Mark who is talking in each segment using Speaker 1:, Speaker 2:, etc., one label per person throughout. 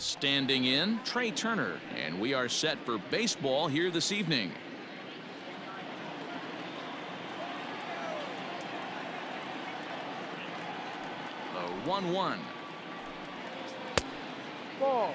Speaker 1: Standing in, Trey Turner, and we are set for baseball here this evening. The 1-1.
Speaker 2: Ball.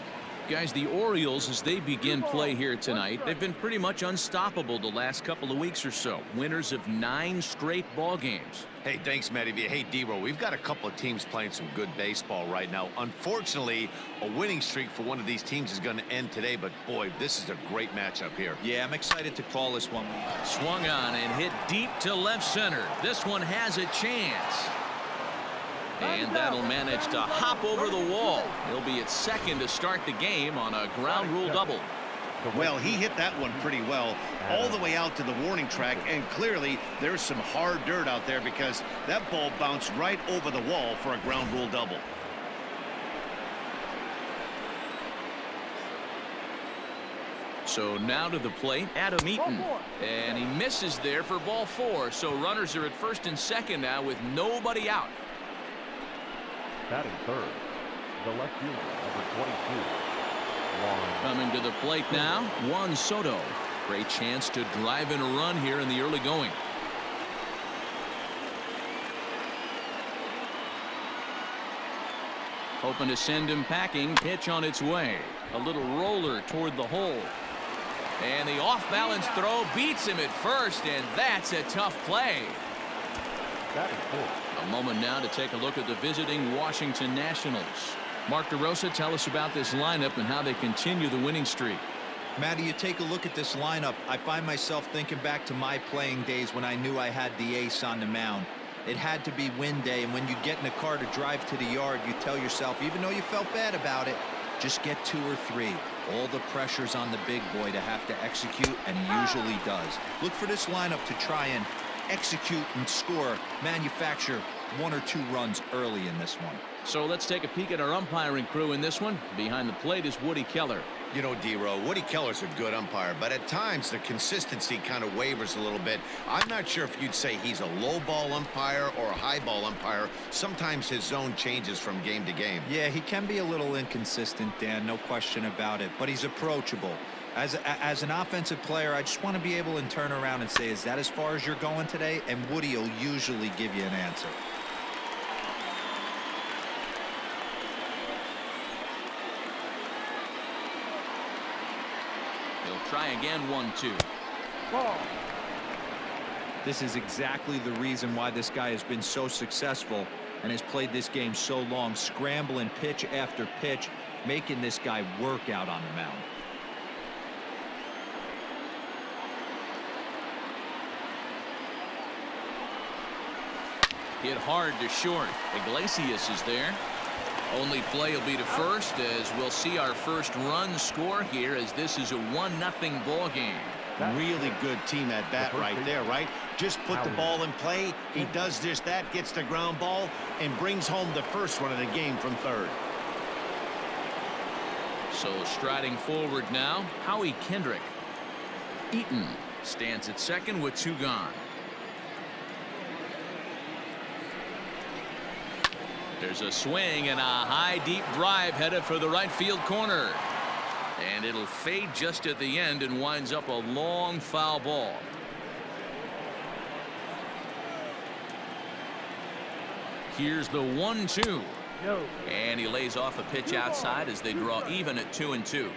Speaker 1: Guys, the Orioles, as they begin play here tonight, they've been pretty much unstoppable the last couple of weeks or so. Winners of 9 straight ball games.
Speaker 3: Hey, thanks, Matty. Hey, D-Roll, we've got a couple of teams playing some good baseball right now. Unfortunately, a winning streak for one of these teams is going to end today, but boy, this is a great matchup here.
Speaker 4: Yeah, I'm excited to call this one.
Speaker 1: Swung on and hit deep to left center. This one has a chance. And that'll manage to hop over the wall. He'll be at second to start the game on a ground rule double.
Speaker 5: Well, he hit that one pretty well all the way out to the warning track, and clearly there's some hard dirt out there because that ball bounced right over the wall for a ground rule double.
Speaker 1: So now to the plate, Adam Eaton, and he misses there for ball 4. So runners are at first and second now with nobody out.
Speaker 2: Batting third, the left fielder, number 22.
Speaker 1: Coming to the plate now, Juan Soto. Great chance to drive in a run here in the early going. Hoping to send him packing. Pitch on its way. A little roller toward the hole. And the off-balance throw beats him at first, and that's a tough play.
Speaker 2: Batting fourth.
Speaker 1: A moment now to take a look at the visiting Washington Nationals. Mark DeRosa, tell us about this lineup and how they continue the winning streak.
Speaker 4: Matty, you take a look at this lineup. I find myself thinking back to my playing days when I knew I had the ace on the mound. It had to be win day, and when you get in a car to drive to the yard, you tell yourself, even though you felt bad about it, just get 2 or 3. All the pressure's on the big boy to have to execute, and he usually does. Look for this lineup to try and execute and score, manufacture 1 or 2 runs early in this one.
Speaker 1: So let's take a peek at our umpiring crew in this one. Behind the plate is Woody Keller.
Speaker 3: You know, D-Row, Woody Keller's a good umpire, but at times the consistency kind of wavers a little bit. I'm not sure if you'd say he's a low ball umpire or a high ball umpire. Sometimes his zone changes from game to game.
Speaker 4: Yeah, he can be a little inconsistent, Dan, no question about it, but he's approachable. As an offensive player, I just want to be able to turn around and say, is that as far as you're going today? And Woody will usually give you an answer.
Speaker 1: He'll try again, 1-2.
Speaker 2: Ball.
Speaker 4: This is exactly the reason why this guy has been so successful and has played this game so long, scrambling pitch after pitch, making this guy work out on the mound.
Speaker 1: Hit hard to short. Iglesias is there. Only play will be to first, as we'll see our first run score here, as this is a 1-0 ball game.
Speaker 5: Really good team at bat right there, right? Just put the ball in play. He does just that, gets the ground ball, and brings home the first run of the game from third.
Speaker 1: So striding forward now, Howie Kendrick. Eaton stands at second with 2 gone. There's a swing and a high deep drive headed for the right field corner. And it'll fade just at the end and winds up a long foul ball. Here's the 1-2. And he lays off a pitch outside as they draw even at 2-2.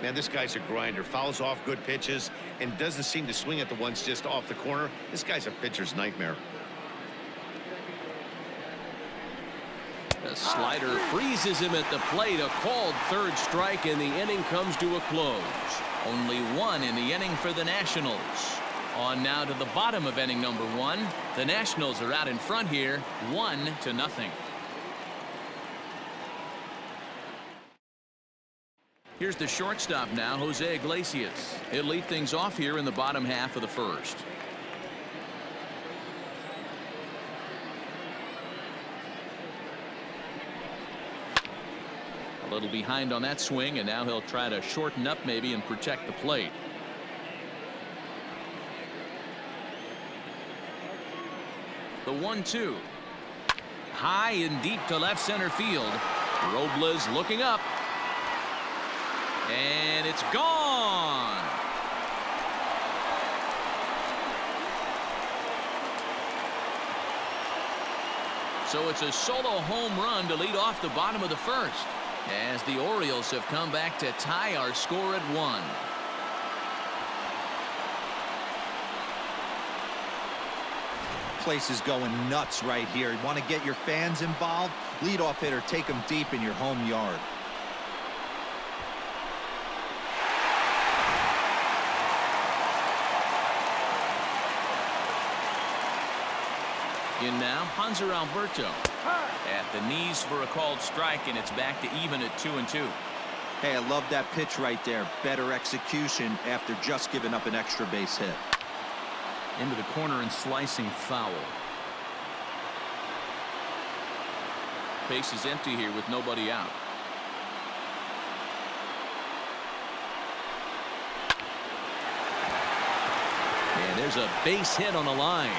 Speaker 5: Man, this guy's a grinder. Fouls off good pitches and doesn't seem to swing at the ones just off the corner. This guy's a pitcher's nightmare.
Speaker 1: The slider freezes him at the plate. A called third strike, and the inning comes to a close. Only 1 in the inning for the Nationals. On now to the bottom of inning number 1. The Nationals are out in front here, 1-0. Here's the shortstop now, Jose Iglesias. He'll lead things off here in the bottom half of the first. A little behind on that swing, and now he'll try to shorten up maybe and protect the plate. The 1-2. High and deep to left center field. Robles looking up. And it's gone. So it's a solo home run to lead off the bottom of the first, as the Orioles have come back to tie our score at 1.
Speaker 4: Place is going nuts right here. You want to get your fans involved? Leadoff hitter, take them deep in your home yard.
Speaker 1: In now, Hanser Alberto at the knees for a called strike, and it's back to even at 2-2.
Speaker 4: Hey, I love that pitch right there. Better execution after just giving up an extra base hit.
Speaker 1: Into the corner and slicing foul. Base is empty here with nobody out. And there's a base hit on the line.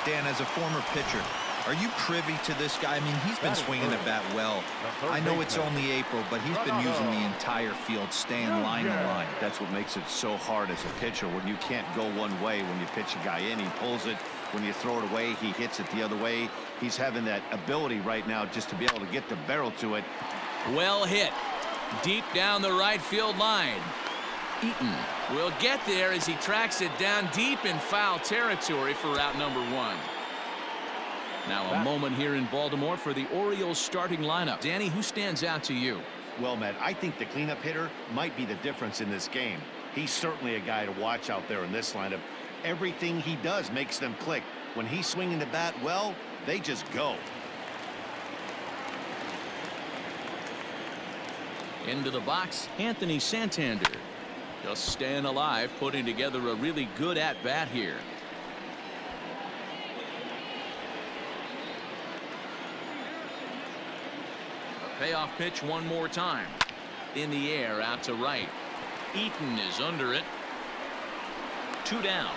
Speaker 4: Dan, as a former pitcher, are you privy to this guy? I mean, he's been swinging the bat well. I know it's only April, but he's been using the entire field, staying line to line.
Speaker 5: That's what makes it so hard as a pitcher, when you can't go one way. When you pitch a guy in, he pulls it. When you throw it away, he hits it the other way. He's having that ability right now just to be able to get the barrel to it.
Speaker 1: Well hit. Deep down the right field line. Eaton will get there as he tracks it down deep in foul territory for out number 1. Now a moment here in Baltimore for the Orioles starting lineup. Danny, who stands out to you?
Speaker 5: Well, Matt, I think the cleanup hitter might be the difference in this game. He's certainly a guy to watch out there in this lineup. Everything he does makes them click. When he's swinging the bat well, they just go.
Speaker 1: Into the box, Anthony Santander. Just staying alive, putting together a really good at-bat here. A payoff pitch one more time. In the air, out to right. Eaton is under it. 2 down.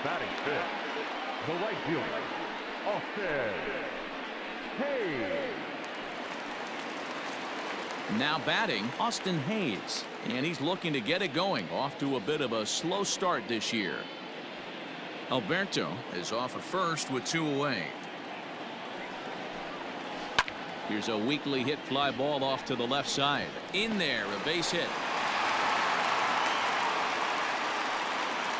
Speaker 2: Batting fifth, the right fielder, Austin Hayes.
Speaker 1: Now batting, Austin Hayes. And he's looking to get it going. Off to a bit of a slow start this year. Alberto is off at first with 2 away. Here's a weakly hit fly ball off to the left side. In there, a base hit.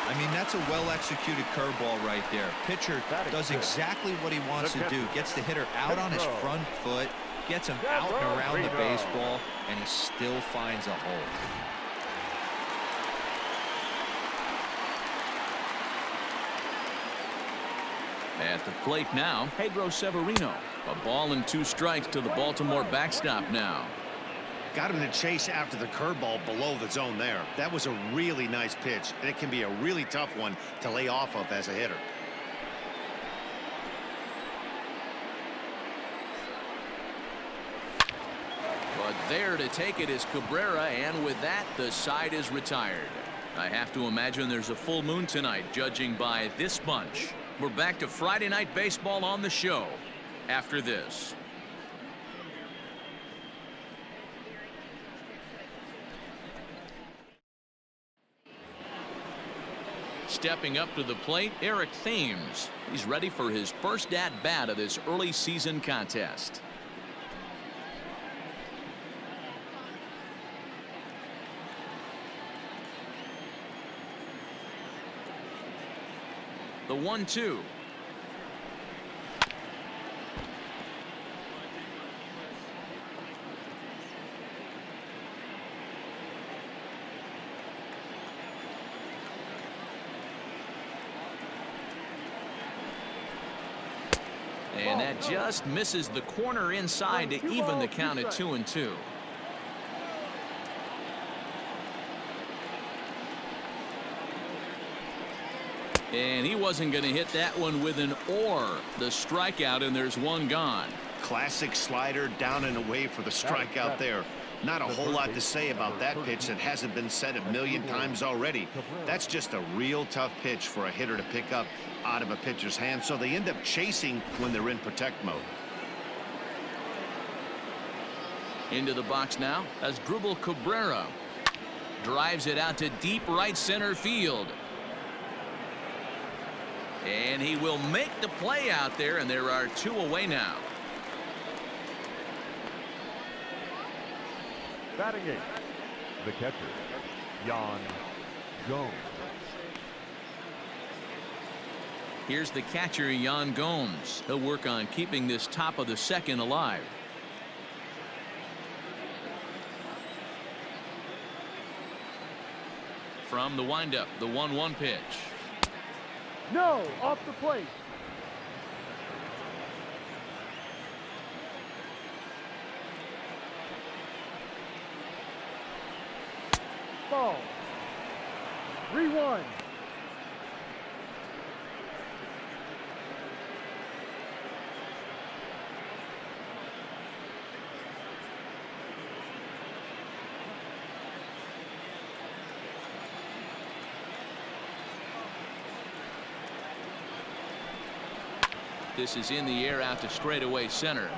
Speaker 4: I mean, that's a well-executed curveball right there. Pitcher does exactly what he wants to do. Gets the hitter out on his front foot, gets him out and around the baseball, and he still finds a hole.
Speaker 1: At the plate now, Pedro Severino. A ball and 2 strikes to the Baltimore backstop now.
Speaker 5: Got him to chase after the curveball below the zone there. That was a really nice pitch, and it can be a really tough one to lay off of as a hitter.
Speaker 1: But there to take it is Cabrera, and with that, the side is retired. I have to imagine there's a full moon tonight, judging by this bunch. We're back to Friday Night Baseball on the show after this. Stepping up to the plate, Eric Thames. He's ready for his first at-bat of this early season contest. The 1-2. And that just misses the corner inside to even the count at 2-2. And he wasn't going to hit that one with an or. The strikeout, and there's 1 gone.
Speaker 5: Classic slider down and away for the strikeout there. Not a whole lot to say about that pitch that hasn't been said a million times already. That's just a real tough pitch for a hitter to pick up out of a pitcher's hand, so they end up chasing when they're in protect mode.
Speaker 1: Into the box now as Dribble Cabrera drives it out to deep right center field. And he will make the play out there, and there are 2 away now.
Speaker 2: Batting 8, the catcher, Yan Gomes.
Speaker 1: Here's the catcher, Yan Gomes. He'll work on keeping this top of the second alive. From the windup, the 1-1 pitch.
Speaker 2: No, off the plate. Ball. 3-1.
Speaker 1: This is in the air out to straightaway center.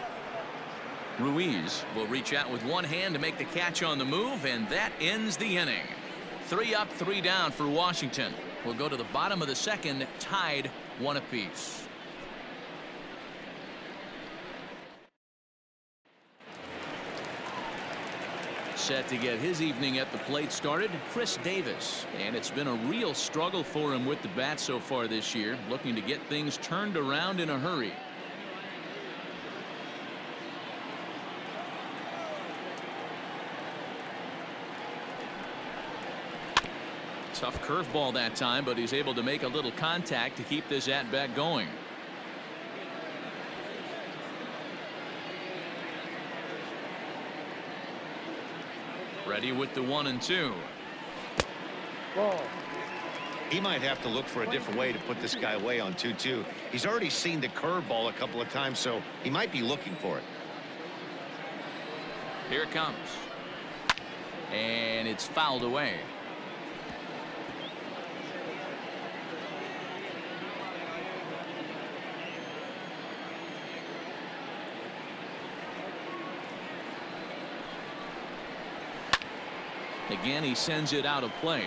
Speaker 1: Ruiz will reach out with one hand to make the catch on the move, and that ends the inning. 3 up, 3 down for Washington. We'll go to the bottom of the second, tied 1 apiece. Set to get his evening at the plate started, Chris Davis. And it's been a real struggle for him with the bat so far this year, looking to get things turned around in a hurry. Tough curveball that time, but he's able to make a little contact to keep this at-bat going. Ready with the 1-2.
Speaker 2: Ball.
Speaker 3: He might have to look for a different way to put this guy away on 2-2. He's already seen the curveball a couple of times, so he might be looking for it.
Speaker 1: Here it comes. And it's fouled away. Again, he sends it out of play.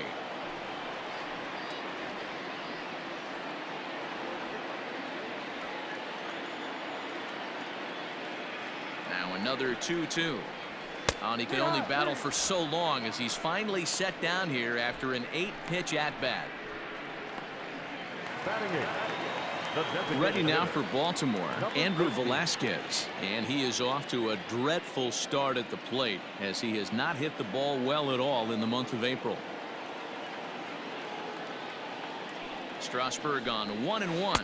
Speaker 1: Now another 2-2. And he can only battle for so long as he's finally set down here after an 8-pitch at-bat.
Speaker 2: Batting 8.
Speaker 1: Ready now for Baltimore, Andrew Velasquez, and he is off to a dreadful start at the plate as he has not hit the ball well at all in the month of April. Strasburg on 1-1.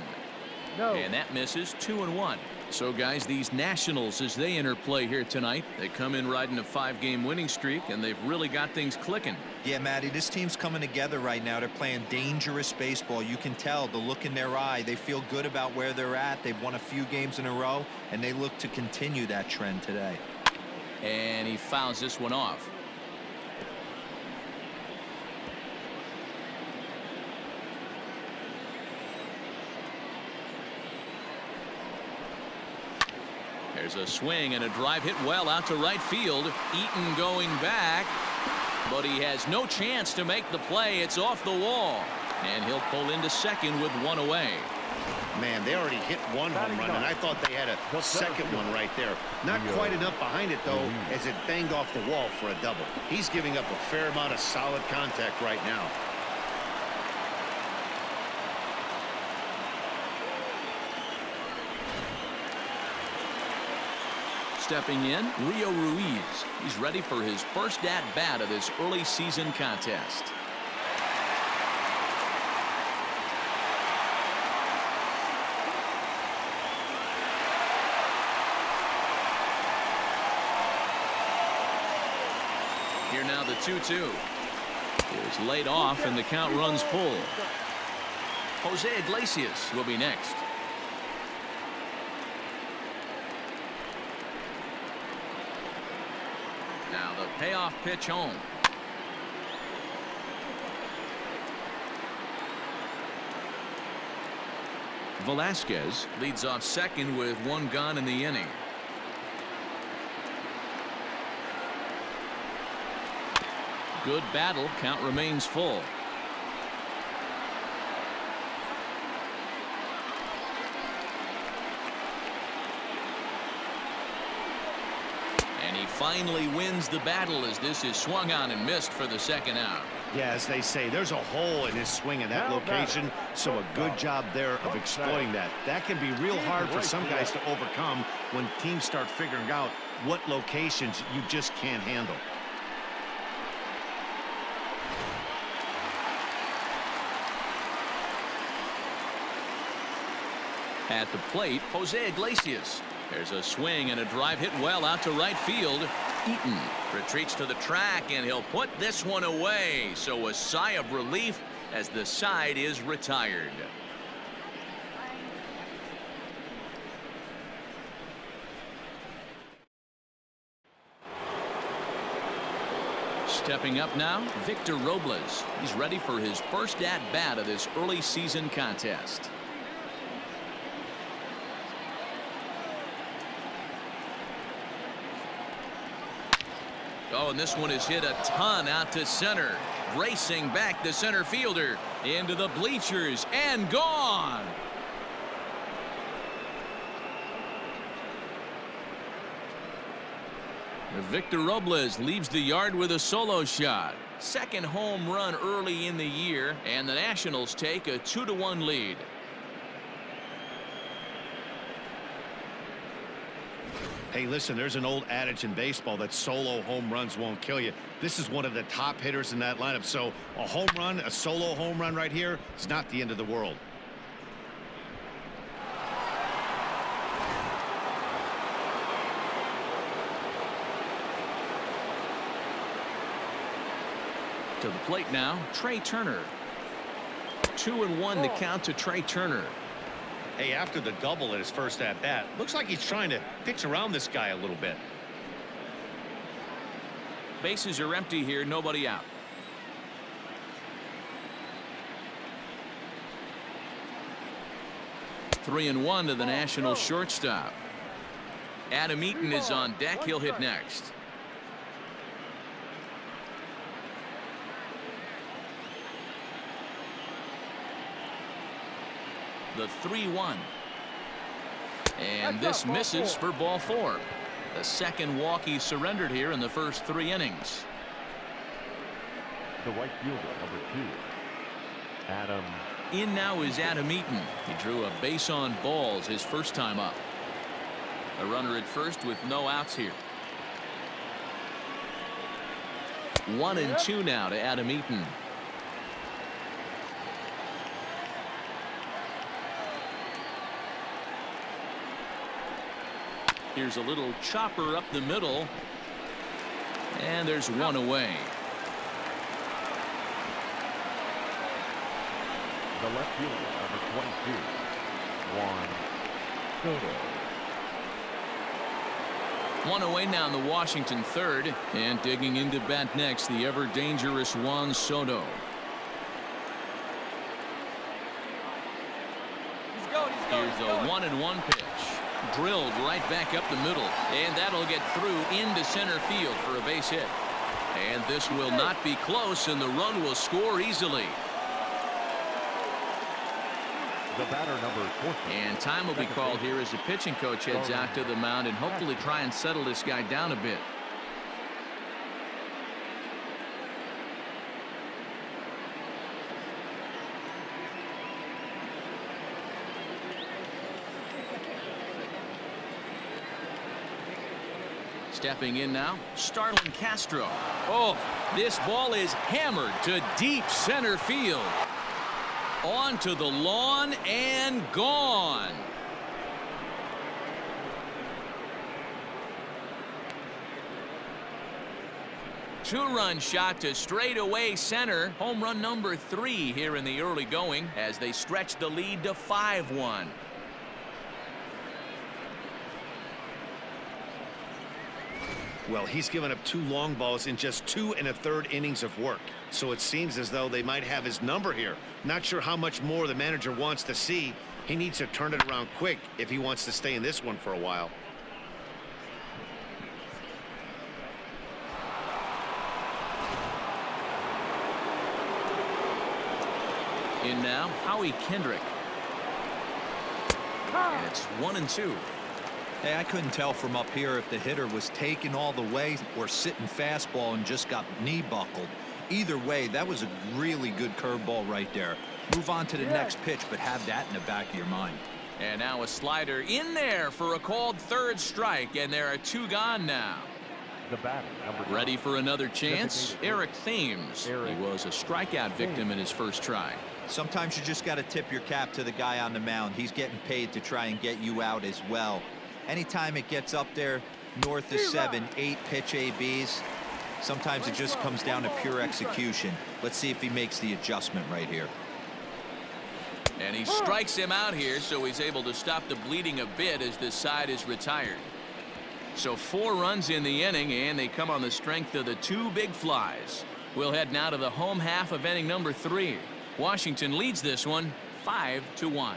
Speaker 2: No.
Speaker 1: And that misses. 2-1. So guys, these Nationals, as they enter play here tonight, they come in riding a 5-game winning streak, and they've really got things clicking.
Speaker 4: Yeah, Matty, this team's coming together right now. They're playing dangerous baseball. You can tell the look in their eye. They feel good about where they're at. They've won a few games in a row, and they look to continue that trend today.
Speaker 1: And he fouls this one off. There's a swing and a drive hit well out to right field. Eaton going back, but he has no chance to make the play. It's off the wall, and he'll pull into second with 1 away.
Speaker 5: Man, they already hit 1 home run, and I thought they had a second one right there. Not quite enough behind it, though, as it banged off the wall for a double. He's giving up a fair amount of solid contact right now.
Speaker 1: Stepping in, Rio Ruiz. He's ready for his first at-bat of this early season contest. Here now the 2-2. Is laid off, and the count runs full. Jose Iglesias will be next. Now the payoff pitch home. Velasquez leads off second with one gone in the inning. Good battle. Count remains full. And he finally wins the battle as this is swung on and missed for the second out.
Speaker 5: Yeah, as they say, there's a hole in his swing in that location, so a good job there of exploiting that. That can be real hard for some guys to overcome when teams start figuring out what locations you just can't handle.
Speaker 1: At the plate, Jose Iglesias. There's a swing and a drive hit well out to right field. Eaton retreats to the track, and he'll put this one away. So a sigh of relief as the side is retired. Stepping up now, Victor Robles. He's ready for his first at-bat of this early season contest. Oh, and this one is hit a ton out to center. Racing back the center fielder into the bleachers and gone. Victor Robles leaves the yard with a solo shot. Second home run early in the year, and the Nationals take a 2-1 lead.
Speaker 5: Hey, listen, there's an old adage in baseball that solo home runs won't kill you. This is one of the top hitters in that lineup. So a home run, a solo home run right here, it's not the end of the world.
Speaker 1: To the plate now, Trey Turner. 2-1 the count to Trey Turner.
Speaker 5: Hey, after the double at his first at-bat, looks like he's trying to pitch around this guy a little bit.
Speaker 1: Bases are empty here, nobody out. Three and one to the National shortstop. Adam Eaton is on deck. He'll hit next. The 3-1. And this misses for ball four. The second walk he surrendered here in the first 3 innings.
Speaker 6: The right fielder, number 2, Adam.
Speaker 1: In now is Adam Eaton. He drew a base on balls his first time up. A runner at first with no outs here. 1-2 now to Adam Eaton. Here's a little chopper up the middle. And there's one away.
Speaker 6: The left fielder, number 22, Juan Soto.
Speaker 1: One away now in the Washington third. And digging into bat next, the ever dangerous Juan Soto. Here's a 1-1 pitch. Drilled right back up the middle, and that'll get through into center field for a base hit. And this will not be close, and the run will score easily.
Speaker 6: The batter, number 14.
Speaker 1: And time will be called here as the pitching coach heads out to the mound and hopefully try and settle this guy down a bit. Stepping in now, Starlin Castro. Oh, this ball is hammered to deep center field. Onto the lawn and gone. Two-run shot to straightaway center. Home run number 3 here in the early going as they stretch the lead to 5-1.
Speaker 5: Well, he's given up 2 long balls in just 2 1/3 innings of work. So it seems as though they might have his number here. Not sure how much more the manager wants to see. He needs to turn it around quick if he wants to stay in this one for a while.
Speaker 1: In now, Howie Kendrick. And it's 1-2.
Speaker 4: Hey, I couldn't tell from up here if the hitter was taking all the way or sitting fastball and just got knee buckled. Either way, that was a really good curveball right there. Move on to the next pitch, but have that in the back of your mind.
Speaker 1: And now a slider in there for a called third strike, and there are 2 gone now.
Speaker 6: The batter, number 9.
Speaker 1: Ready for another chance? Eric Thames. He was a strikeout victim in his first try.
Speaker 4: Sometimes you just got to tip your cap to the guy on the mound. He's getting paid to try and get you out as well. Anytime it gets up there north of 7, 8 pitch ABs, sometimes it just comes down to pure execution. Let's see if he makes the adjustment right here.
Speaker 1: And he strikes him out here, so he's able to stop the bleeding a bit as this side is retired. So 4 runs in the inning, and they come on the strength of the 2 big flies. We'll head now to the home half of inning number 3. Washington leads this one 5-1.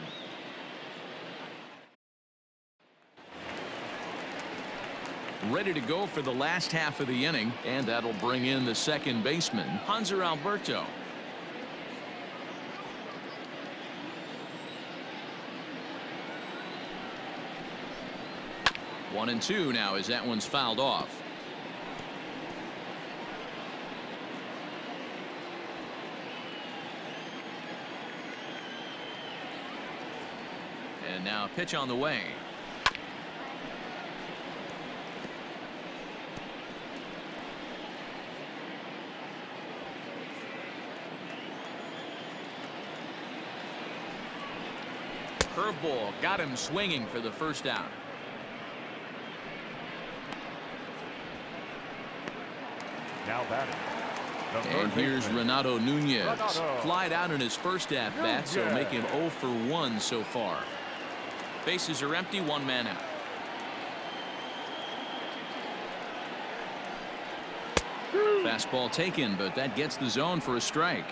Speaker 1: Ready to go for the last half of the inning, and that'll bring in the second baseman, Hanser Alberto. One and 2 now as that one's fouled off. And now a pitch on the way. Curveball got him swinging for the first out.
Speaker 6: Now batting.
Speaker 1: And here's Renato Nunez. Flied out in his first at-bat, so make him 0 for 1 so far. Bases are empty, 1 man out. Fastball taken, but that gets the zone for a strike.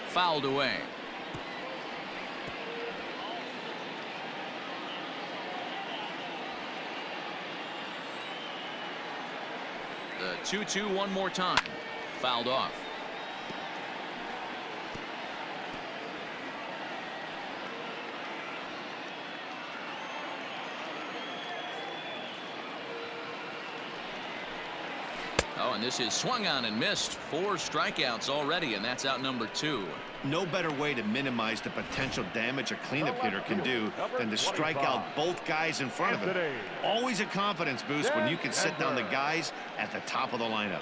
Speaker 1: Fouled away. The 2-2 one more time. Fouled off. Oh, and this is swung on and missed. 4 strikeouts already, and that's out number 2.
Speaker 5: No better way to minimize the potential damage a cleanup hitter can do than to strike out both guys in front of him. Always a confidence boost when you can sit down the guys at the top of the lineup.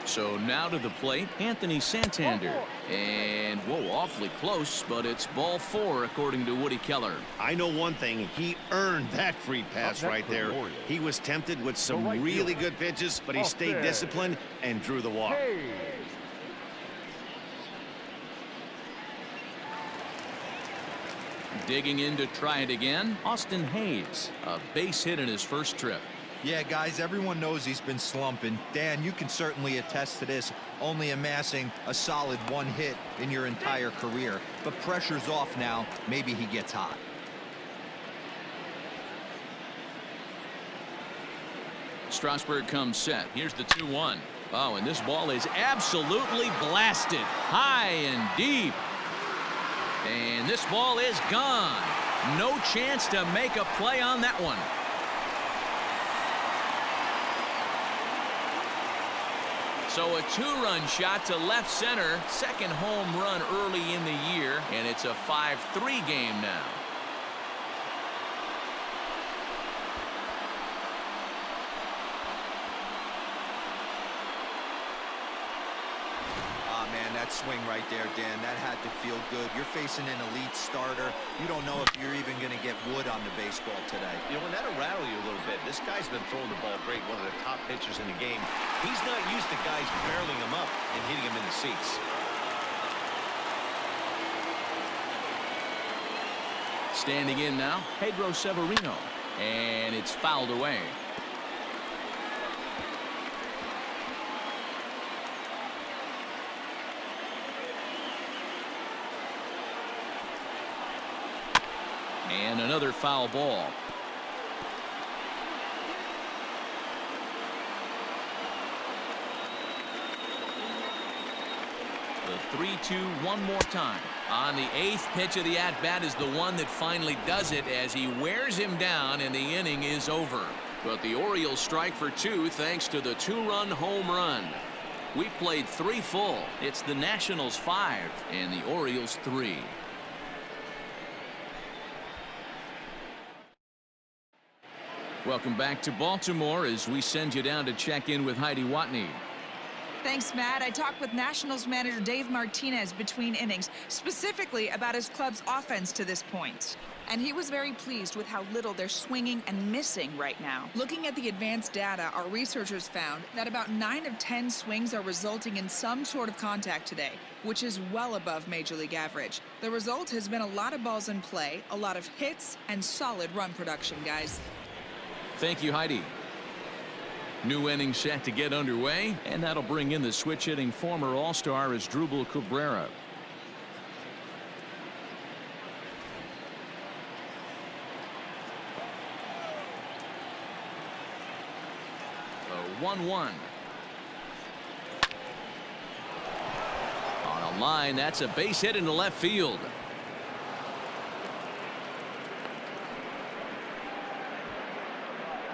Speaker 1: So now to the plate, Anthony Santander. And, whoa, awfully close, but it's ball 4 according to Woody Keller.
Speaker 5: I know one thing. He earned that free pass right there. He was tempted with some really good pitches, but he stayed disciplined and drew the walk.
Speaker 1: Digging in to try it again, Austin Hayes. A base hit in his first trip.
Speaker 4: Yeah, guys, everyone knows he's been slumping. Dan, you can certainly attest to this, only amassing a solid 1 hit in your entire career. But pressure's off now. Maybe he gets hot.
Speaker 1: Strasburg comes set. Here's the 2-1. Oh, and this ball is absolutely blasted. High and deep. And this ball is gone. No chance to make a play on that one. So a 2-run shot to left center. Second home run early in the year. And it's a 5-3 game now.
Speaker 4: that swing right there, Dan. That had to feel good. You're facing an elite starter. You don't know if you're even going to get wood on the baseball today.
Speaker 3: You know, and that'll rattle you a little bit. This guy's been throwing the ball great, one of the top pitchers in the game. He's not used to guys barreling him up and hitting him in the seats.
Speaker 1: Standing in now, Pedro Severino, and it's fouled away. And another foul ball. The 3-2 one more time. On the 8th pitch of the at-bat is the one that finally does it as he wears him down and the inning is over. But the Orioles strike for 2 thanks to the 2-run home run. We played 3 full. It's the Nationals 5 and the Orioles 3. Welcome back to Baltimore as we send you down to check in with Heidi Watney.
Speaker 7: Thanks, Matt. I talked with Nationals manager Dave Martinez between innings, specifically about his club's offense to this point. And he was very pleased with how little they're swinging and missing right now. Looking at the advanced data, our researchers found that about 9 of 10 swings are resulting in some sort of contact today, which is well above Major League average. The result has been a lot of balls in play, a lot of hits, and solid run production, guys.
Speaker 1: Thank you, Heidi. New inning set to get underway, and that'll bring in the switch-hitting former All-Star Asdrubal Cabrera. The 1-1. On a line, that's a base hit into left field.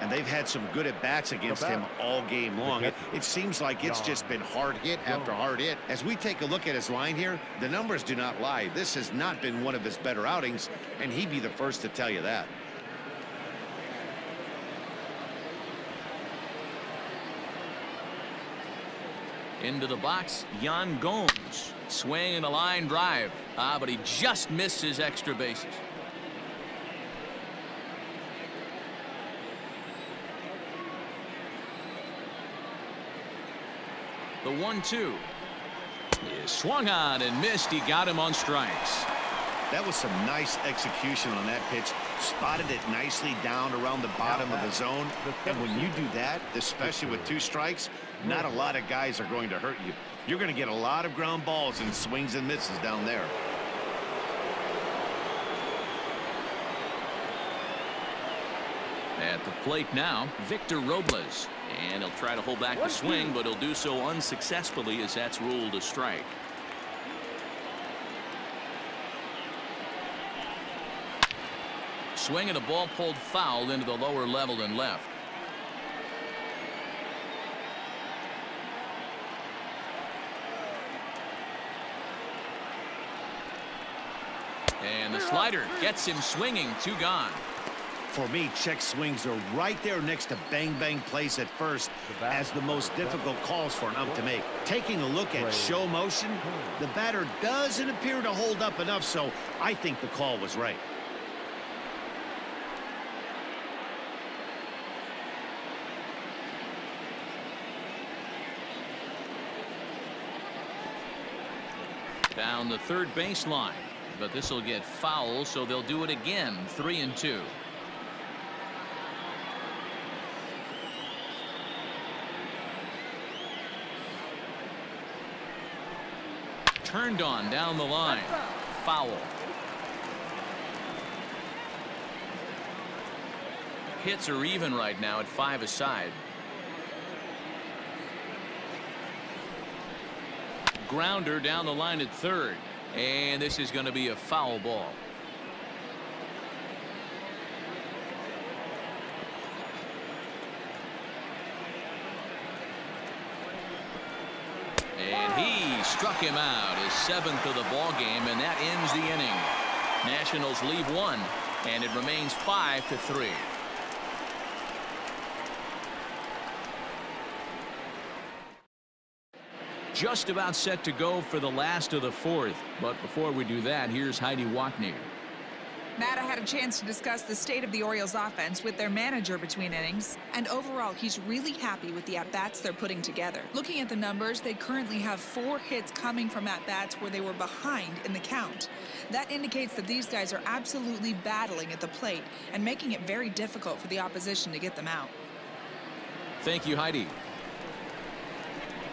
Speaker 5: And they've had some good at-bats against him all game long. It seems like it's just been hard hit after hard hit. As we take a look at his line here, the numbers do not lie. This has not been one of his better outings, and he'd be the first to tell you that.
Speaker 1: Into the box, Yan Gomes. Swing and a line drive. But he just missed his extra bases. The 1-2 is swung on and missed. He got him on strikes.
Speaker 5: That was some nice execution on that pitch. Spotted it nicely down around the bottom of the zone. And when you do that, especially with 2 strikes, not a lot of guys are going to hurt you. You're going to get a lot of ground balls and swings and misses down there.
Speaker 1: At the plate now, Victor Robles. And he'll try to hold back the swing, but he'll do so unsuccessfully as that's ruled a strike. Swing and a ball pulled foul into the lower level and left. And the slider gets him swinging. 2 gone.
Speaker 5: For me, check swings are right there next to bang-bang plays at first as the most difficult calls for an ump to make. Taking a look at show motion, the batter doesn't appear to hold up enough, so I think the call was right.
Speaker 1: Down the third baseline, but this will get foul, so they'll do it again. 3-2. Turned on down the line. Foul. Hits are even right now at 5 aside. Grounder down the line at third. And this is going to be a foul ball. And he struck him out, his 7th of the ball game, and that ends the inning. Nationals leave 1, and it remains 5-3. Just about set to go for the last of the fourth. But before we do that, here's Heidi Watney.
Speaker 7: Matt, I had a chance to discuss the state of the Orioles offense with their manager between innings, and overall he's really happy with the at-bats they're putting together. Looking at the numbers, they currently have 4 hits coming from at-bats where they were behind in the count. That indicates that these guys are absolutely battling at the plate and making it very difficult for the opposition to get them out.
Speaker 1: Thank you, Heidi.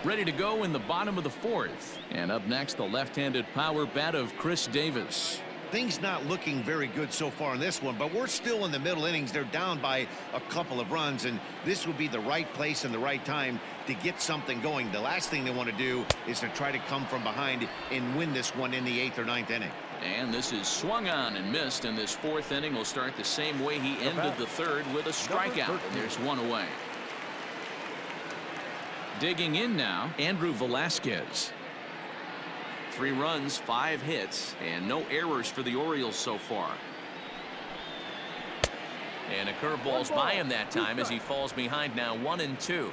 Speaker 1: Ready to go in the bottom of the fourth. And up next, the left-handed power bat of Chris Davis.
Speaker 3: Things not looking very good so far in this one, but we're still in the middle innings. They're down by a couple of runs, and this would be the right place and the right time to get something going. The last thing they want to do is to try to come from behind and win this one in the 8th or 9th inning.
Speaker 1: And this is swung on and missed, and this fourth inning will start the same way he ended the third, with a strikeout. There's one away. Digging in now, Andrew Velasquez. 3 runs, 5 hits, and no errors for the Orioles so far. And a curveball's by him that time as he falls behind now 1-2.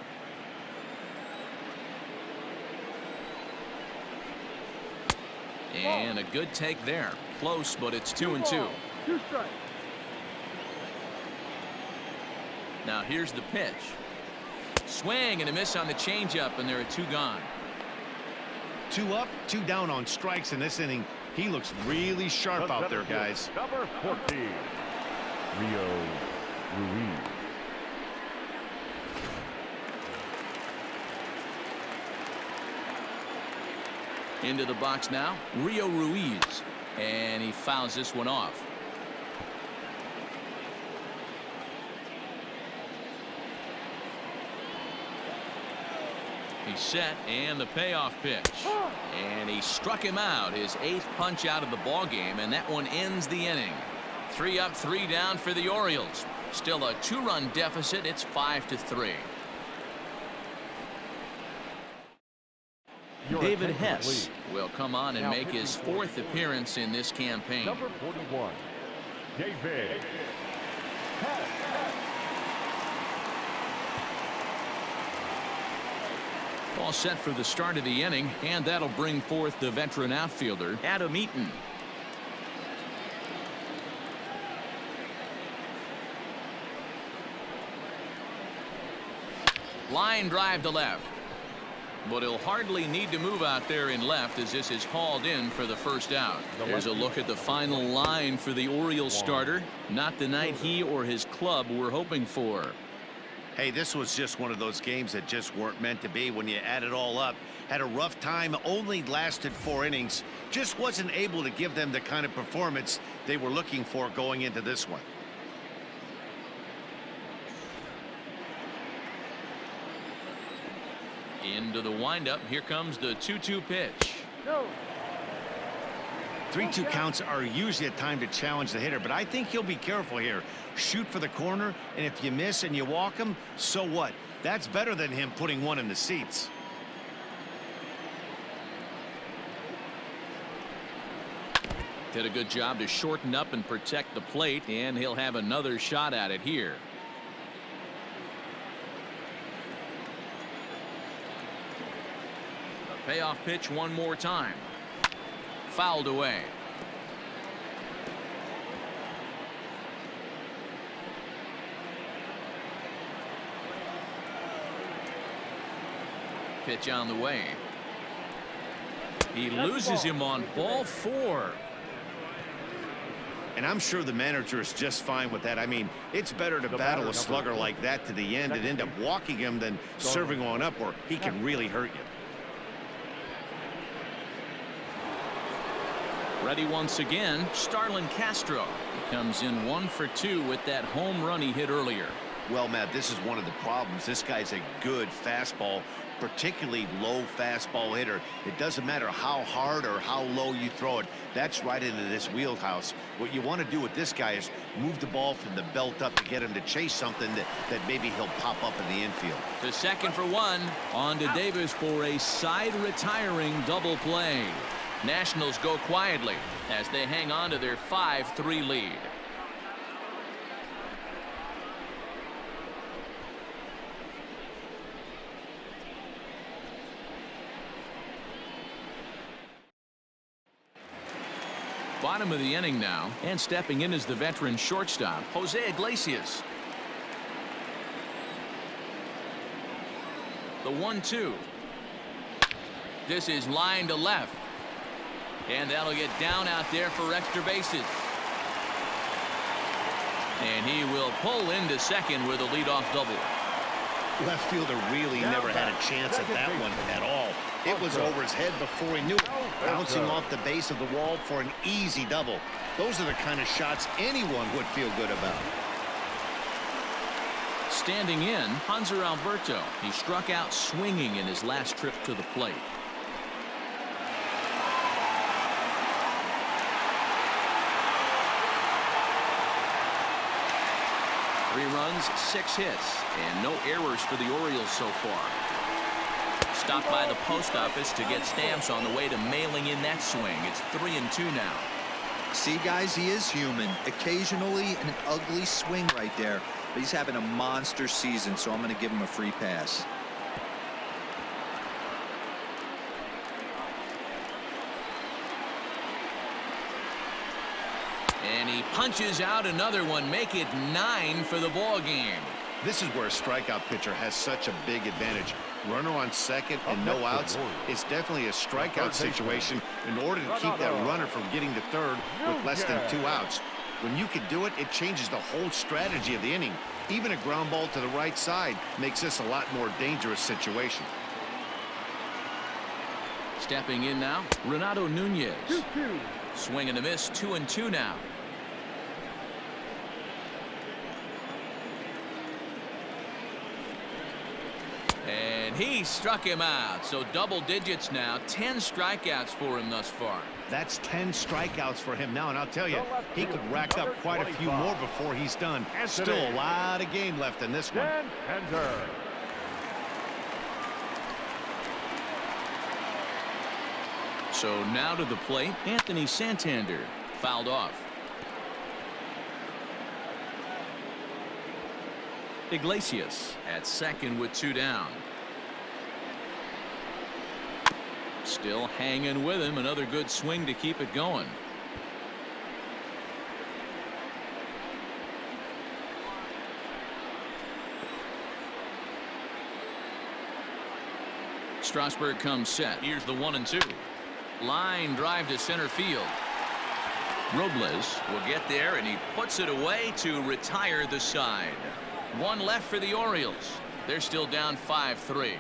Speaker 1: And a good take there. Close, but it's 2-2.
Speaker 2: 2 strikes.
Speaker 1: Now here's the pitch. Swing and a miss on the changeup, and there are 2 gone.
Speaker 5: 2 up, 2 down on strikes in this inning. He looks really sharp out there, guys.
Speaker 6: Number 14, Rio Ruiz.
Speaker 1: Into the box now, Rio Ruiz, and he fouls this one off. He's set, and the payoff pitch. And he struck him out, his 8th punch out of the ball game, and that one ends the inning. 3 up, 3 down for the Orioles. Still a 2-run deficit. It's 5-3. David Hess will come on and make his 4th appearance in this campaign.
Speaker 6: Number 41, David Hess.
Speaker 1: All set for the start of the inning, and that'll bring forth the veteran outfielder, Adam Eaton. Line drive to left. But he'll hardly need to move out there in left, as this is hauled in for the first out. There's a look at the final line for the Orioles starter. Not the night he or his club were hoping for.
Speaker 3: Hey, this was just one of those games that just weren't meant to be. When you add it all up, had a rough time, only lasted 4 innings, just wasn't able to give them the kind of performance they were looking for going into this one.
Speaker 1: Into the windup. Here comes the 2-2 pitch.
Speaker 2: No.
Speaker 3: 3-2 counts are usually a time to challenge the hitter, but I think he'll be careful here. Shoot for the corner, and if you miss and you walk him, so what? That's better than him putting one in the seats.
Speaker 1: Did a good job to shorten up and protect the plate, and he'll have another shot at it here. A payoff pitch one more time. Fouled away. Pitch on the way. He loses him on ball 4.
Speaker 3: And I'm sure the manager is just fine with that. I mean, it's better to battle a slugger like that to the end and end up walking him than serving one up where he can really hurt you.
Speaker 1: Ready once again, Starlin Castro. He comes in 1 for 2 with that home run he hit earlier.
Speaker 3: Well, Matt, this is one of the problems. This guy's a good fastball, particularly low fastball hitter. It doesn't matter how hard or how low you throw it. That's right into this wheelhouse. What you want to do with this guy is move the ball from the belt up to get him to chase something that maybe he'll pop up in the infield.
Speaker 1: To second for 1. On to Davis for a side retiring double play. Nationals go quietly as they hang on to their 5-3 lead. Bottom of the inning now, and stepping in is the veteran shortstop, Jose Iglesias. The 1-2. This is line to left. And that'll get down out there for extra bases. And he will pull into second with a leadoff double.
Speaker 5: Left fielder really never had a chance at that one at all. It was over his head before he knew it. Bouncing off the base of the wall for an easy double. Those are the kind of shots anyone would feel good about.
Speaker 1: Standing in, Hanser Alberto. He struck out swinging in his last trip to the plate. 3 runs, 6 hits, and no errors for the Orioles so far. Stopped by the post office to get stamps on the way to mailing in that swing. It's 3-2 now.
Speaker 4: See, guys, he is human. Occasionally an ugly swing right there, but he's having a monster season, so I'm going to give him a free pass.
Speaker 1: And he punches out another one, make it 9 for the ball game.
Speaker 5: This is where a strikeout pitcher has such a big advantage. Runner on second and no outs. It's definitely a strikeout situation in order to keep that runner from getting to third with less than 2 outs. When you can do it, it changes the whole strategy of the inning. Even a ground ball to the right side makes this a lot more dangerous situation.
Speaker 1: Stepping in now, Renato Nunez.
Speaker 2: 2-2.
Speaker 1: Swing and a miss, 2-2 now. And he struck him out. So double digits now. 10 strikeouts for him thus far.
Speaker 5: That's 10 strikeouts for him now, and I'll tell you, he could rack up quite a few more before he's done. Still a lot of game left in this one.
Speaker 1: So now to the plate, Anthony Santander. Fouled off. Iglesias at second with 2 down. Still hanging with him. Another good swing to keep it going. Strasburg comes set. Here's the 1-2. Line drive to center field. Robles will get there, and he puts it away to retire the side. 1 left for the Orioles. They're still down 5-3.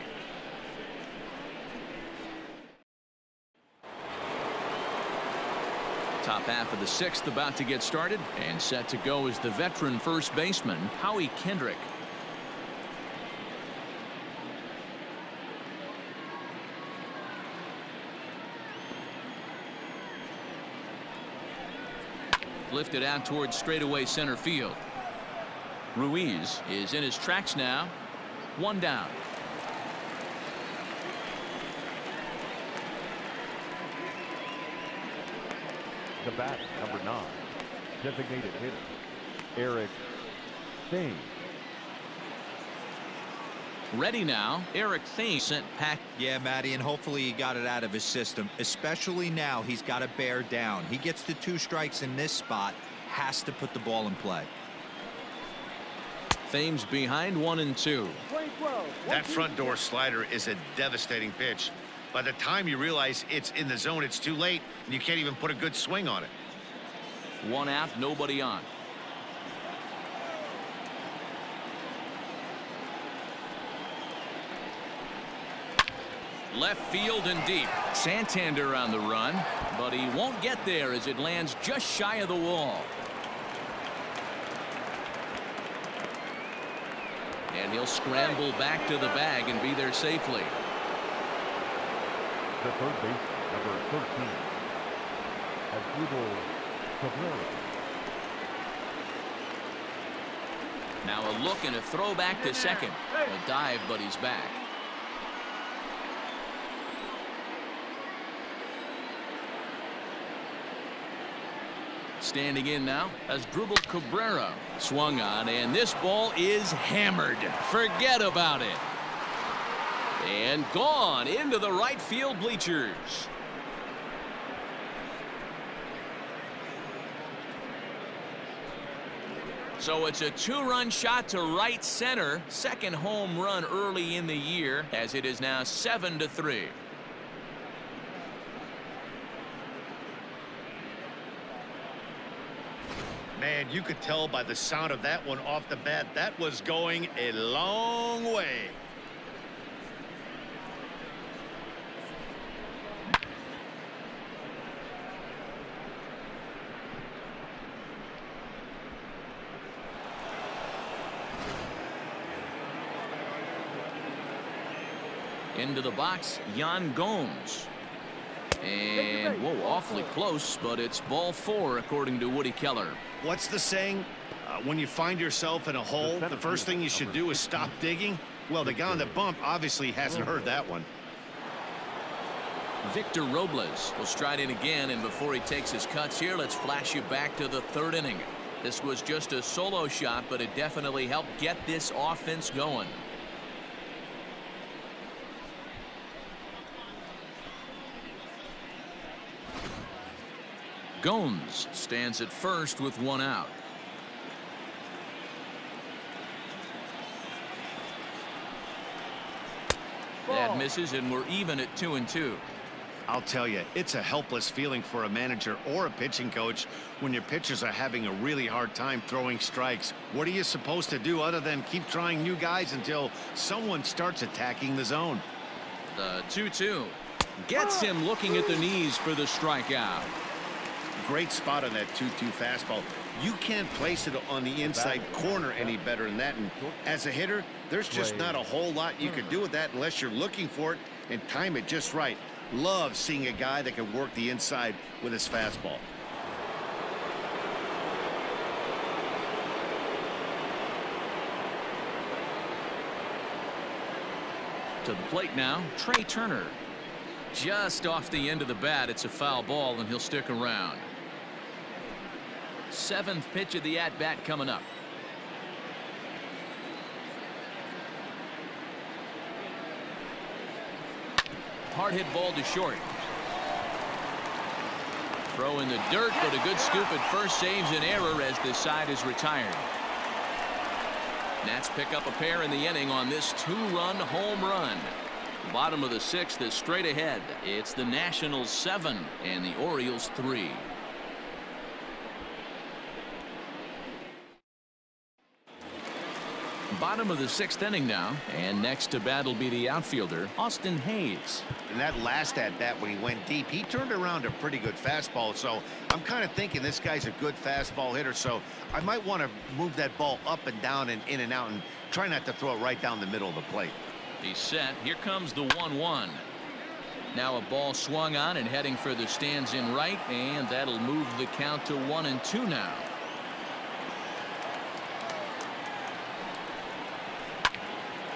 Speaker 1: Top half of the 6th about to get started, and set to go is the veteran first baseman, Howie Kendrick. Lifted out towards straightaway center field. Ruiz is in his tracks now. 1 down.
Speaker 6: The bat, number 9, designated hitter, Eric Thames.
Speaker 1: Ready now. Eric Thames sent pack.
Speaker 4: Yeah, Matty, and hopefully he got it out of his system, especially now. He's got to bear down. He gets the 2 strikes in this spot, has to put the ball in play.
Speaker 1: Thames behind 1-2.
Speaker 3: That front door slider is a devastating pitch. By the time you realize it's in the zone, it's too late, and you can't even put a good swing on it.
Speaker 1: 1 out, nobody on. Left field and deep. Santander on the run, but he won't get there as it lands just shy of the wall. And he'll scramble back to the bag and be there safely.
Speaker 6: The third base, number 13, Orioles Cabrera.
Speaker 1: Now a look and a throw back to second. A dive, but he's back. Standing in now as Dribble Cabrera. Swung on, and this ball is hammered. Forget about it. And gone into the right field bleachers. So it's a 2-run shot to right center. Second home run early in the year, as it is now 7-3.
Speaker 5: Man, you could tell by the sound of that one off the bat, that was going a long way.
Speaker 1: Into the box, Yan Gomes. And, whoa, awfully close, but it's ball 4, according to Woody Keller.
Speaker 5: What's the saying? When you find yourself in a hole, the first thing you should do is stop digging. Well, the guy on the bump obviously hasn't heard that one.
Speaker 1: Victor Robles will stride in again, and before he takes his cuts here, let's flash you back to the 3rd inning. This was just a solo shot, but it definitely helped get this offense going. Gomes stands at first with 1 out. That misses, and we're even at 2-2.
Speaker 5: I'll tell you, it's a helpless feeling for a manager or a pitching coach when your pitchers are having a really hard time throwing strikes. What are you supposed to do other than keep trying new guys until someone starts attacking the zone?
Speaker 1: The 2-2 gets him looking at the knees for the strikeout.
Speaker 5: Great spot on that 2-2 fastball. You can't place it on the inside corner any better than that. And as a hitter, there's just not a whole lot you could do with that unless you're looking for it and time it just right. Love seeing a guy that can work the inside with his fastball.
Speaker 1: To the plate now, Trey Turner. Just off the end of the bat, it's a foul ball, and he'll stick around. 7th pitch of the at-bat coming up. Hard hit ball to short. Throw in the dirt, but a good scoop at first saves an error as the side is retired. Nats pick up a pair in the inning on this 2-run home run. Bottom of the 6th is straight ahead. It's the Nationals 7 and the Orioles 3. Bottom of the 6th inning now, and next to bat will be the outfielder Austin Hayes.
Speaker 5: And that last at bat when he went deep, he turned around a pretty good fastball. So I'm kind of thinking this guy's a good fastball hitter. So I might want to move that ball up and down and in and out and try not to throw it right down the middle of the plate.
Speaker 1: He's set. Here comes the 1-1. Now a ball swung on and heading for the stands in right, and that'll move the count to 1-2 now.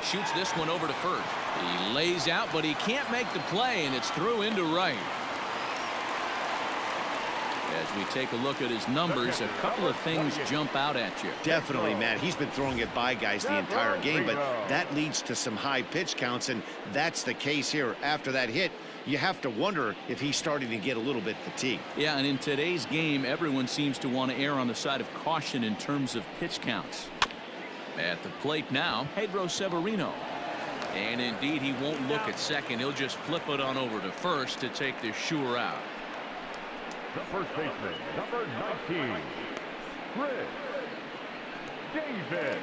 Speaker 1: Shoots this one over to first. He lays out, but he can't make the play, and it's through into right. As we take a look at his numbers, a couple of things jump out at you.
Speaker 5: Definitely, Matt. He's been throwing it by guys the entire game, but that leads to some high pitch counts, and that's the case here. After that hit, you have to wonder if he's starting to get a little bit fatigued.
Speaker 1: Yeah, and in today's game, everyone seems to want to err on the side of caution in terms of pitch counts. At the plate now, Pedro Severino. And indeed, he won't look at second. He'll just flip it on over to first to take the sure out.
Speaker 6: The first baseman, number 19, Chris Davis.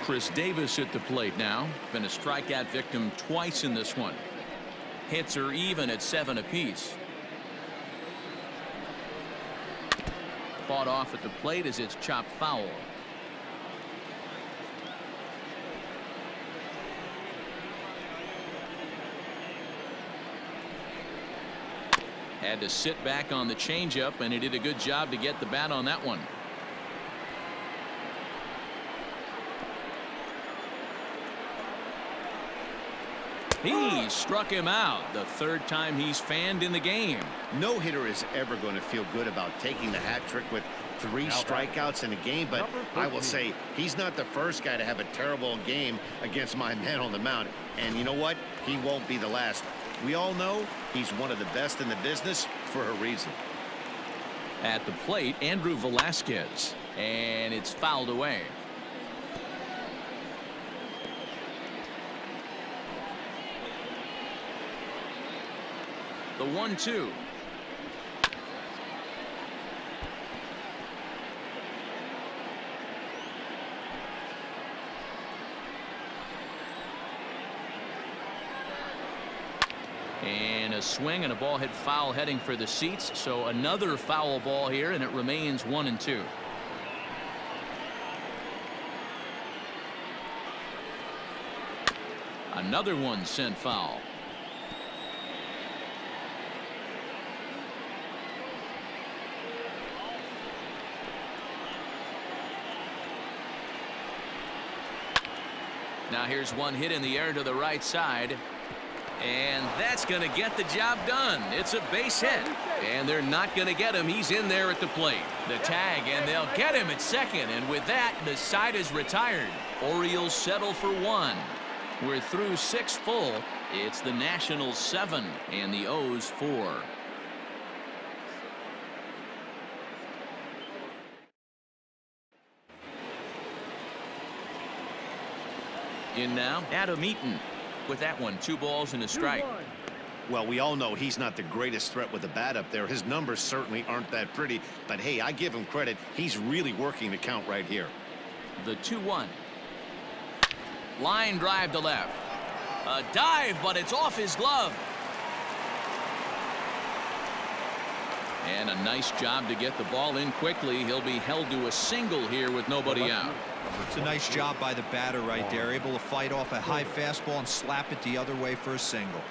Speaker 1: Chris Davis at the plate now. Been a strikeout victim twice in this one. Hits are even at 7 apiece. Fought off at the plate as it's chopped foul. Had to sit back on the changeup, and he did a good job to get the bat on that one. He struck him out, the 3rd time he's fanned in the game.
Speaker 5: No hitter is ever going to feel good about taking the hat trick with 3 strikeouts in a game, but I will say he's not the first guy to have a terrible game against my man on the mound. And you know what? He won't be the last. We all know he's one of the best in the business for a reason.
Speaker 1: At the plate, Andrew Velasquez, and it's fouled away. The 1-2. And a swing and a ball hit foul heading for the seats. So another foul ball here, and it remains 1-2. Another one sent foul. Now here's one hit in the air to the right side. And that's going to get the job done. It's a base hit. And they're not going to get him. He's in there at the plate. The tag, and they'll get him at second. And with that, the side is retired. Orioles settle for 1. We're through 6 full. It's the Nationals 7 and the O's 4. In now, Adam Eaton. With that one, 2 balls and a strike.
Speaker 5: Well, we all know he's not the greatest threat with the bat up there. His numbers certainly aren't that pretty. But, hey, I give him credit. He's really working the count right here.
Speaker 1: The 2-1. Line drive to left. A dive, but it's off his glove. And a nice job to get the ball in quickly. He'll be held to a single here with nobody out.
Speaker 4: It's a nice job by the batter right there, able to fight off a high fastball and slap it the other way for a single.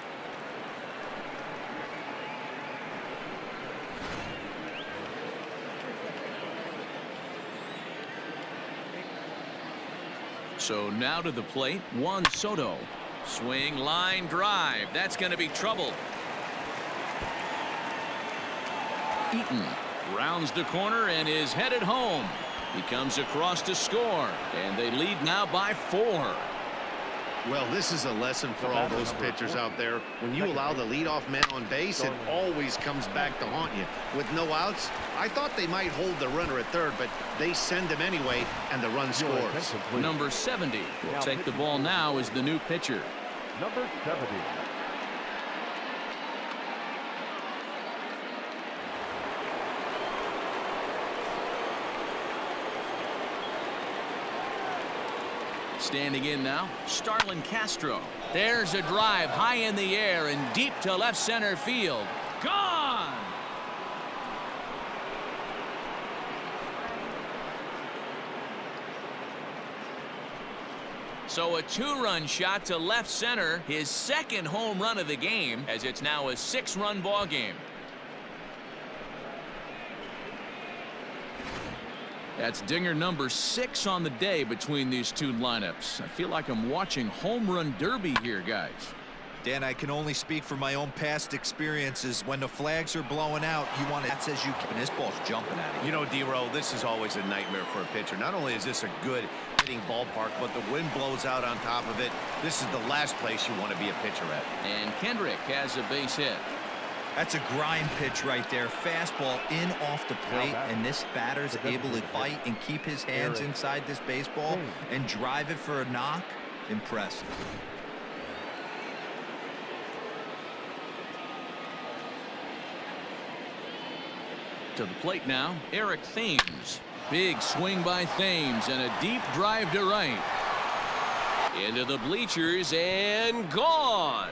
Speaker 1: So now to the plate, Juan Soto. Swing, line drive. That's going to be trouble. Eaton rounds the corner and is headed home. He comes across to score, and they lead now by 4.
Speaker 5: Well, this is a lesson for all those pitchers out there. When you allow the leadoff man on base, it always comes back to haunt you. With no outs, I thought they might hold the runner at third, but they send him anyway, and the run scores.
Speaker 1: Number 70 will take the ball now as the new pitcher.
Speaker 6: Number 70.
Speaker 1: Standing in now, Starlin Castro. There's a drive high in the air and deep to left center field. Gone! So a 2-run shot to left center, his second home run of the game, as it's now a 6-run ball game. That's dinger number 6 on the day between these two lineups. I feel like I'm watching home run derby here, guys.
Speaker 4: Dan, I can only speak from my own past experiences. When the flags are blowing out, you want to, that says you can. This ball's jumping at you.
Speaker 3: You know, D-Row, this is always a nightmare for a pitcher. Not only is this a good hitting ballpark, but the wind blows out on top of it. This is the last place you want to be a pitcher at.
Speaker 1: And Kendrick has a base hit.
Speaker 4: That's a grind pitch right there. Fastball in off the plate, and this batter's able to bite and keep his hands inside this baseball and drive it for a knock. Impressive.
Speaker 1: To the plate now, Eric Thames. Big swing by Thames and a deep drive to right. Into the bleachers and gone.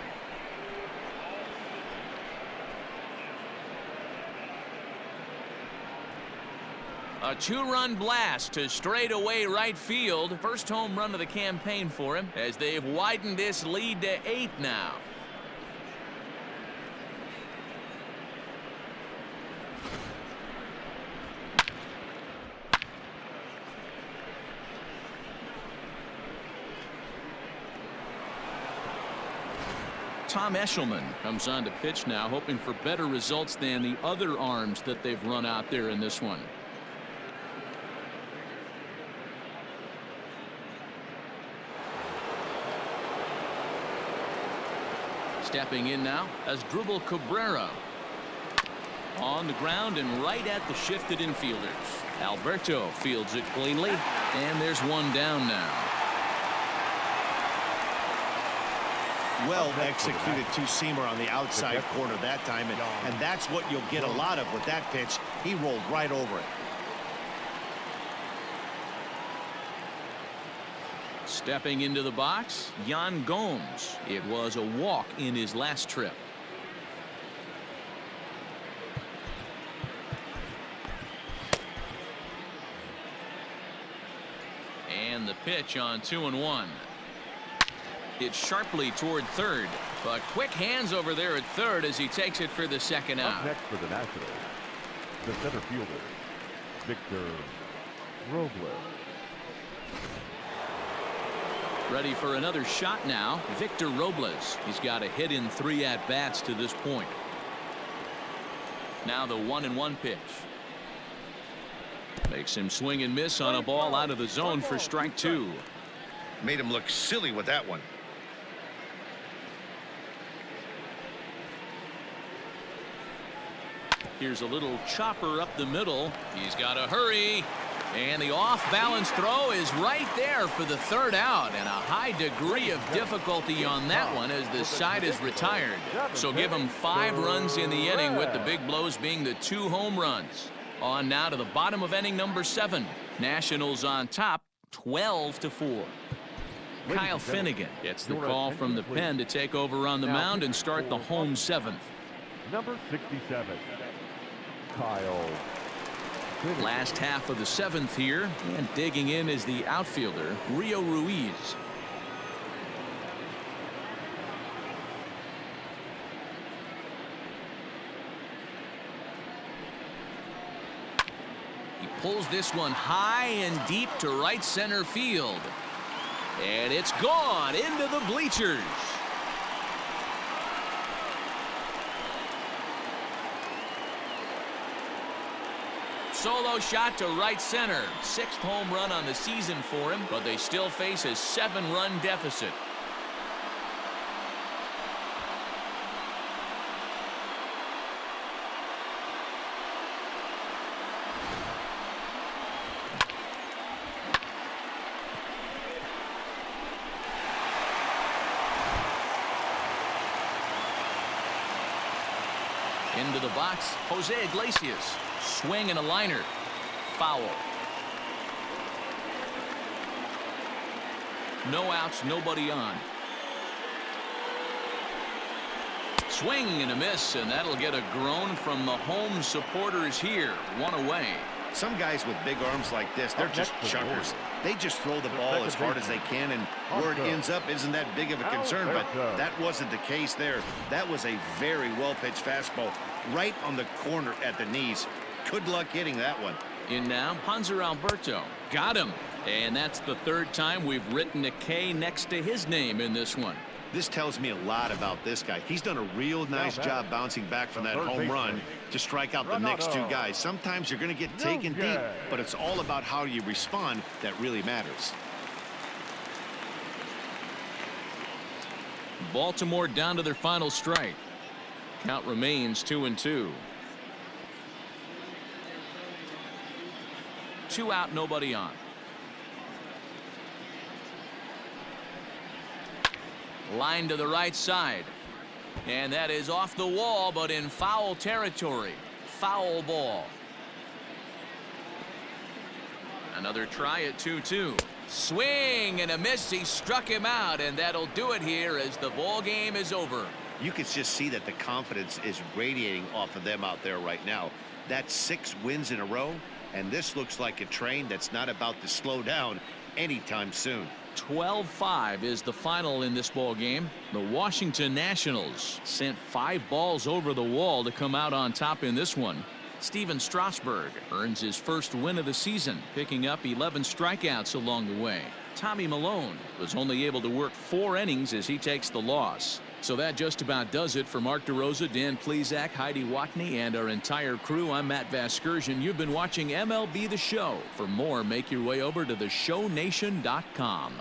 Speaker 1: A 2-run blast to straightaway right field. First home run of the campaign for him as they've widened this lead to 8 now. Tom Eshelman comes on to pitch now, hoping for better results than the other arms that they've run out there in this one. Stepping in now as Drupal Cabrera. On the ground and right at the shifted infielders. Alberto fields it cleanly, and there's one down now.
Speaker 5: Well executed two-seamer on the outside corner that time, and that's what you'll get a lot of with that pitch. He rolled right over it.
Speaker 1: Stepping into the box, Yan Gomes. It was a walk in his last trip. And the pitch on 2-1. It's sharply toward third, but quick hands over there at third as he takes it for the second out.
Speaker 6: Up next for the Nationals, the center fielder, Victor Robles.
Speaker 1: Ready for another shot now. Victor Robles. He's got a hit in 3 at-bats to this point. Now the 1-1 pitch. Makes him swing and miss on a ball out of the zone for strike 2.
Speaker 3: Made him look silly with that one.
Speaker 1: Here's a little chopper up the middle. He's got to hurry. And the off-balance throw is right there for the third out, and a high degree of difficulty on that one as the side is retired. So give him 5 runs in the inning, with the big blows being the 2 home runs. On now to the bottom of inning number 7. Nationals on top, 12-4. Kyle Finnegan gets the call from the pen to take over on the mound and start the home 7th.
Speaker 6: Number 67, Kyle.
Speaker 1: Last half of the 7th here, and digging in is the outfielder, Rio Ruiz. He pulls this one high and deep to right center field. And it's gone into the bleachers. Solo shot to right center. 6th home run on the season for him, but they still face a 7-run deficit. Into the box, Jose Iglesias. Swing and a liner. Foul. No outs, nobody on. Swing and a miss, and that'll get a groan from the home supporters here. 1 away.
Speaker 5: Some guys with big arms like this, they're just chuckers. They just throw the ball as hard as they can, and where it ends up isn't that big of a concern, but that wasn't the case there. That was a very well-pitched fastball right on the corner at the knees. Good luck hitting that one.
Speaker 1: In now, Hanser Alberto. Got him. And that's the 3rd time we've written a K next to his name in this one.
Speaker 5: This tells me a lot about this guy. He's done a real nice job bouncing back from that home run to strike out the next 2 guys. Sometimes you're going to get taken deep, but it's all about how you respond that really matters.
Speaker 1: Baltimore down to their final strike. Count remains 2-2. 2 out, nobody on. Line to the right side. And that is off the wall, but in foul territory. Foul ball. Another try at 2-2. Swing and a miss. He struck him out, and that'll do it here as the ball game is over.
Speaker 5: You can just see that the confidence is radiating off of them out there right now. That's 6 wins in a row, and this looks like a train that's not about to slow down anytime soon.
Speaker 1: 12-5 is the final in this ball game. The Washington Nationals sent 5 balls over the wall to come out on top in this one. Steven Strasburg earns his first win of the season, picking up 11 strikeouts along the way. Tommy Milone was only able to work 4 innings as he takes the loss. So that just about does it for Mark DeRosa, Dan Plesac, Heidi Watney, and our entire crew. I'm Matt Vasgersian. You've been watching MLB The Show. For more, make your way over to theshownation.com.